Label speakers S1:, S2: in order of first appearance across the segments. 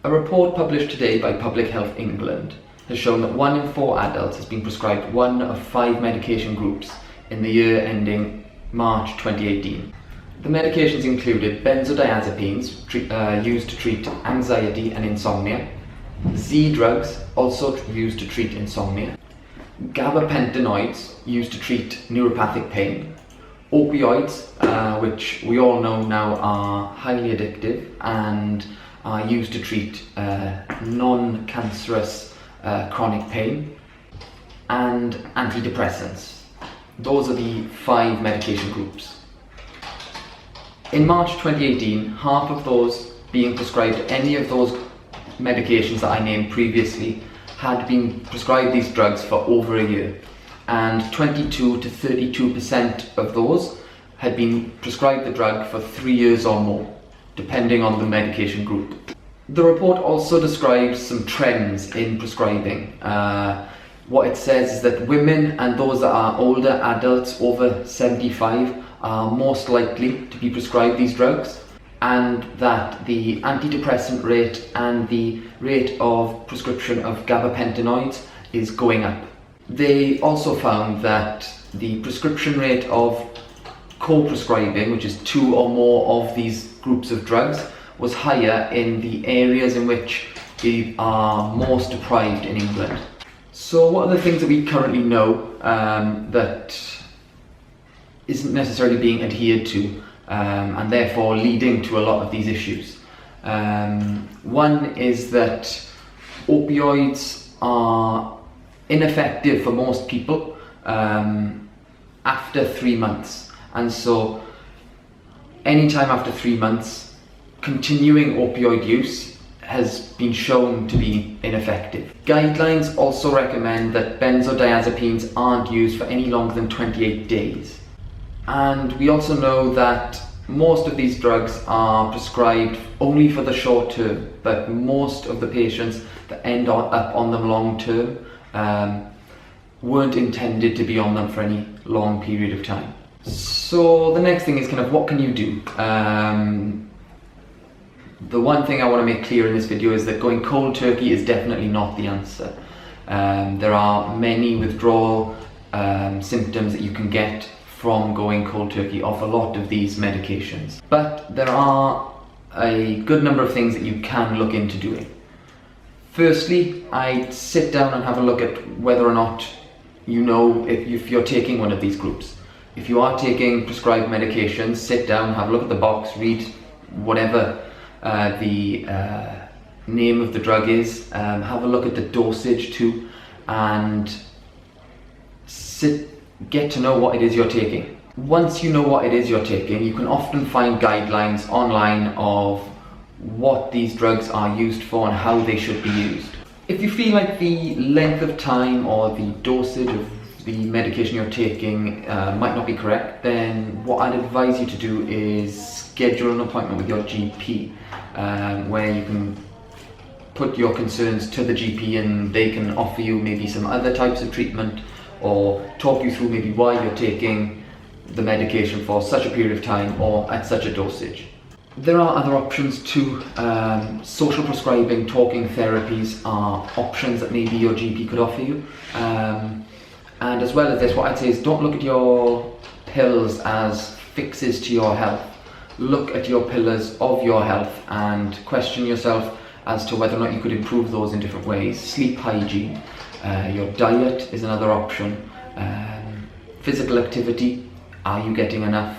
S1: A report published today by Public Health England has shown that 1 in 4 adults has been prescribed one of 5 medication groups in the year ending March 2018. The medications included benzodiazepines, used to treat anxiety and insomnia, Z drugs, also used to treat insomnia, gabapentinoids, used to treat neuropathic pain, opioids, which we all know now are highly addictive and are used to treat non-cancerous chronic pain, and antidepressants. Those are the 5 medication groups. In March 2018, half of those being prescribed any of those medications that I named previously had been prescribed these drugs for over a year, and 22 to 32% of those had been prescribed the drug for 3 years or more, depending on the medication group. The report also describes some trends in prescribing. What it says is that women and those that are older adults over 75 are most likely to be prescribed these drugs, and that the antidepressant rate and the rate of prescription of gabapentinoids is going up. They also found that the prescription rate of co-prescribing, which is 2 or more of these groups of drugs, was higher in the areas in which they are most deprived in England. So what are the things that we currently know that isn't necessarily being adhered to, and therefore leading to a lot of these issues? One is that opioids are ineffective for most people after 3 months, and so anytime after 3 months, continuing opioid use has been shown to be ineffective. Guidelines also recommend that benzodiazepines aren't used for any longer than 28 days. And we also know that most of these drugs are prescribed only for the short term, but most of the patients that end up on them long term weren't intended to be on them for any long period of time. So the next thing is kind of what can you do? The one thing I want to make clear in this video is that going cold turkey is definitely not the answer. There are many withdrawal symptoms that you can get from going cold turkey off a lot of these medications. But there are a good number of things that you can look into doing. Firstly, I'd sit down and have a look at whether or not you know if you're taking one of these groups. If you are taking prescribed medications, sit down, have a look at the box, read whatever the name of the drug is, have a look at the dosage too, and get to know what it is you're taking. Once you know what it is you're taking, you can often find guidelines online of what these drugs are used for and how they should be used. If you feel like the length of time or the dosage of the medication you're taking might not be correct, then what I'd advise you to do is schedule an appointment with your GP, where you can put your concerns to the GP and they can offer you maybe some other types of treatment, or talk you through maybe why you're taking the medication for such a period of time or at such a dosage. There are other options too. Social prescribing, talking therapies are options that maybe your GP could offer you. And as well as this, what I'd say is don't look at your pills as fixes to your health. Look at your pillars of your health and question yourself as to whether or not you could improve those in different ways. Sleep hygiene, your diet is another option. Physical activity, are you getting enough?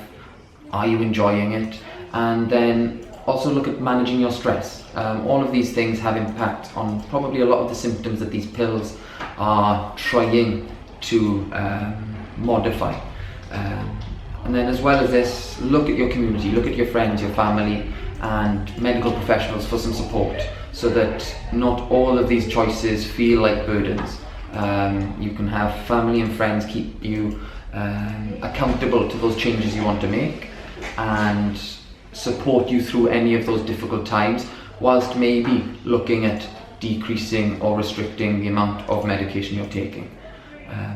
S1: Are you enjoying it? And then also look at managing your stress. All of these things have impact on probably a lot of the symptoms that these pills are trying to modify. And then as well as this, look at your community, look at your friends, your family and medical professionals for some support, so that not all of these choices feel like burdens. You can have family and friends keep you accountable to those changes you want to make and support you through any of those difficult times, whilst maybe looking at decreasing or restricting the amount of medication you're taking.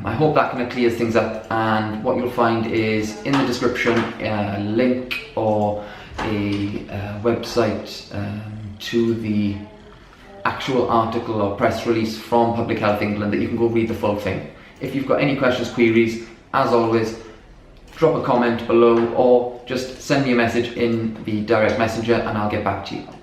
S1: I hope that kind of clears things up, and what you'll find is in the description a link or a website to the actual article or press release from Public Health England that you can go read the full thing. If you've got any questions, queries, as always, drop a comment below or just send me a message in the direct messenger and I'll get back to you.